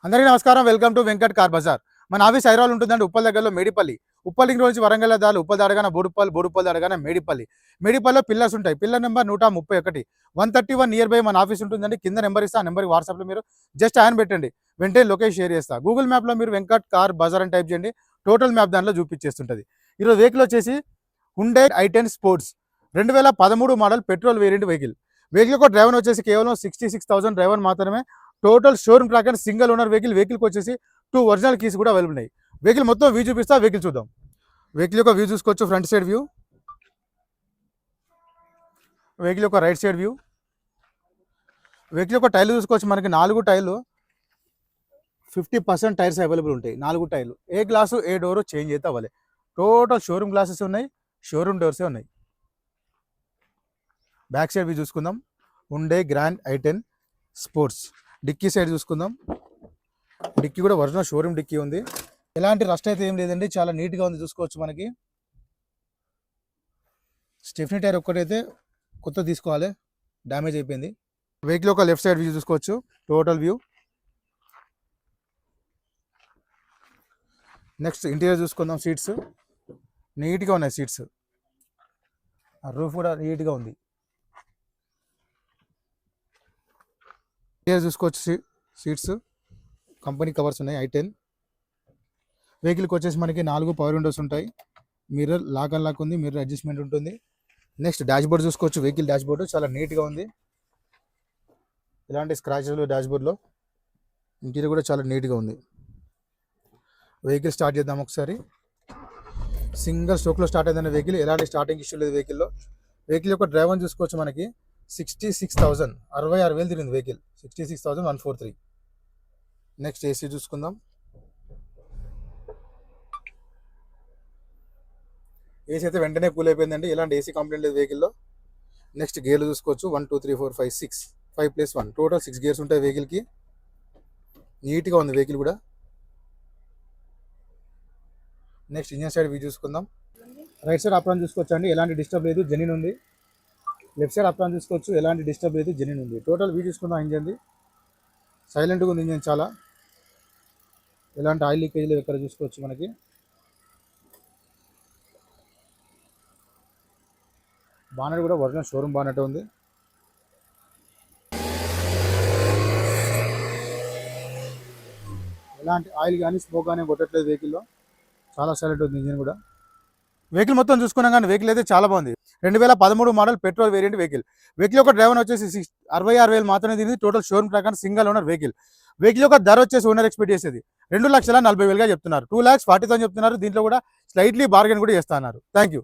అందరికీ నమస్కారం. Welcome to Venkat car bazaar. మన ఆఫీస్ హైదరాబాద్ ఉంటుందండి. ఉప్పల్ దగ్గరలో మేడిపల్లి. ఉప్పల్ రింగ్ రోడ్ నుంచి వరంగల్ దారి ఉప్పల్ దాడగాన బోడుప్పల్, బోడుప్పల్ దాడగాన మేడిపల్లి. మేడిపల్లిలో పిల్లర్స్ ఉంటాయి. పిల్లర్ నెంబర్ 131 131 నియర్ బై మన ఆఫీస్ ఉంటుందండి. కింద నెంబర్ ఇస్తా. ఆ నెంబర్కి వాట్సాప్లో మీరు జస్ట్ ఆయన పెట్టండి, వెంటనే లొకేషన్ షేర్ చేస్తా. గూగుల్ మ్యాప్లో మీరు వెంకట్ కార్ బజార్ అని టైప్ చేయండి, టోటల్ మ్యాప్ దాంట్లో చూపించేస్తుంటుంది. ఈరోజు వెహికల్ వచ్చేసి Hyundai i10 sports 2013 model petrol variant vehicle. Vehicle యొక్క డ్రైవర్ వచ్చేసి కేవలం 66,000 డ్రైవర్ మాత్రమే. టోటల్ షోరూమ్ ప్రకారం సింగిల్ ఓనర్ వెహికల్. వెహికల్కి వచ్చేసి 2 ఒరిజినల్ కీస్ కూడా అవైలబుల్ ఉన్నాయి. వెహికల్ మొత్తం వ్యూ చూపిస్తా, వెహికల్ చూద్దాం. వెహికల్ యొక్క వ్యూ చూసుకోవచ్చు. ఫ్రంట్ సైడ్ వ్యూ, వెహికల్ యొక్క రైట్ సైడ్ వ్యూ, వెహికల్ యొక్క టైర్లు చూసుకోవచ్చు. మనకి 4 టైర్లు 50% టైర్స్ అవైలబుల్ ఉంటాయి. 4 టైర్లు ఏ గ్లాసు ఏ డోరు చేంజ్ అయితే అవ్వాలి. టోటల్ షోరూమ్ గ్లాసెస్ ఉన్నాయి, షోరూమ్ డోర్సే ఉన్నాయి. బ్యాక్ సైడ్ వ్యూ చూసుకుందాం. Hyundai grand i10 sports. Dickey సైడ్ చూసుకుందాం. డిక్కీ కూడా ఒరిజినల్ షోరూమ్ డిక్కీ ఉంది. ఎలాంటి రస్ట్ అయితే ఏం లేదండి, చాలా నీట్గా ఉంది. చూసుకోవచ్చు. మనకి స్టెఫ్నీ టైర్ ఒక్కటైతే కొత్త తీసుకోవాలి, డ్యామేజ్ అయిపోయింది. వెహికల్ ఒక లెఫ్ట్ సైడ్ వ్యూ చూసుకోవచ్చు. Total view. నెక్స్ట్ ఇంటీరియర్ చూసుకుందాం. సీట్స్ నీట్గా ఉన్నాయి. సీట్స్, రూఫ్ కూడా నీట్గా ఉంది. ఇంటీరియర్ చూసుకోవచ్చు. సీట్స్ కంపెనీ కవర్స్ ఉన్నాయి. i10 వెహికల్కి వచ్చేసి మనకి 4 పవర్ విండోస్ ఉంటాయి. మిర్రర్ లాక్ అండ్ లాక్ ఉంది, మిర్రర్ అడ్జస్ట్మెంట్ ఉంటుంది. నెక్స్ట్ డాష్ బోర్డ్ చూసుకోవచ్చు. వెహికల్ డాష్ బోర్డు చాలా నీట్గా ఉంది. ఇలాంటి స్క్రాచెస్ డాష్ బోర్డ్లో. ఇంటీరియర్ కూడా చాలా నీట్గా ఉంది. వెహికల్ స్టార్ట్ చేద్దాం ఒకసారి. సింగిల్ స్ట్రోక్లో స్టార్ట్ అయిందన్న వెహికల్, ఎలాంటి స్టార్టింగ్ ఇష్యూ లేదు వెహికల్లో. వెహికల్ యొక్క డ్రైవర్ చూసుకోవచ్చు. మనకి 66,000 66,000 తిరిగింది వెహికల్. 66,143. నెక్స్ట్ ఏసీ చూసుకుందాం. ఏసీ అయితే వెంటనే కూల్ అయిపోయిందండి, ఎలాంటి ఏసీ కంప్లైంట్ లేదు వెహికల్లో. నెక్స్ట్ గేర్లు చూసుకోవచ్చు. 1 2 3 4 5 6 5+1 టోటల్ 6 గేర్స్ ఉంటాయి వెహికల్కి. నీట్గా ఉంది వెహికల్ కూడా. నెక్స్ట్ ఇంజన్ సైడ్ వ్యూ చూసుకుందాం. రైట్ సైడ్ అప్రాన్ చూసుకోవచ్చు అండి, ఎలాంటి డిస్టర్బ్ లేదు, జెన్యూన్ ఉంది. లెఫ్ట్ సైడ్ అప్రాన్ చూసుకోవచ్చు, ఎలాంటి డిస్టర్బ్ లేదు, జెన్యూన్ ఉంది. టోటల్ వ్యూ చూసుకుందాం. ఇంజన్ది సైలెంట్గా ఉంది. ఇంజన్ చాలా, ఎలాంటి ఆయిల్ లీకేజ్ ఎక్కడ చూసుకోవచ్చు. మనకి బానెట్ కూడా ఒరిజినల్ షోరూమ్ బానెట్ ఉంది. ఎలాంటి ఆయిల్ కానీ స్మోక్ కానీ కొట్టట్లేదు వెహికల్లో. చాలా సైలెంట్ ఉంది ఇంజిన్ కూడా. వెహికల్ మొత్తం చూసుకున్నాం కానీ వెహికల్ అయితే చాలా బాగుంది. 2013 model petrol variant vehicle. Vehicle యొక్క డ్రైవర్ వచ్చేసి 66,000 మాత్రమే తిరిగింది. టోటల్ షోరూమ్ ప్రకారం సింగిల్ ఓనర్ వెహికల్. వెహికల్ యొక్క ధర వచ్చేసి ఓనర్ ఎక్స్పెక్ట్ చేసేది 2,40,40,000 చెప్తున్నారు. 2,40,000 చెప్తున్నారు. దీంట్లో కూడా స్లైట్లీ బార్గెన్ కూడా చేస్తున్నారు. Thank you.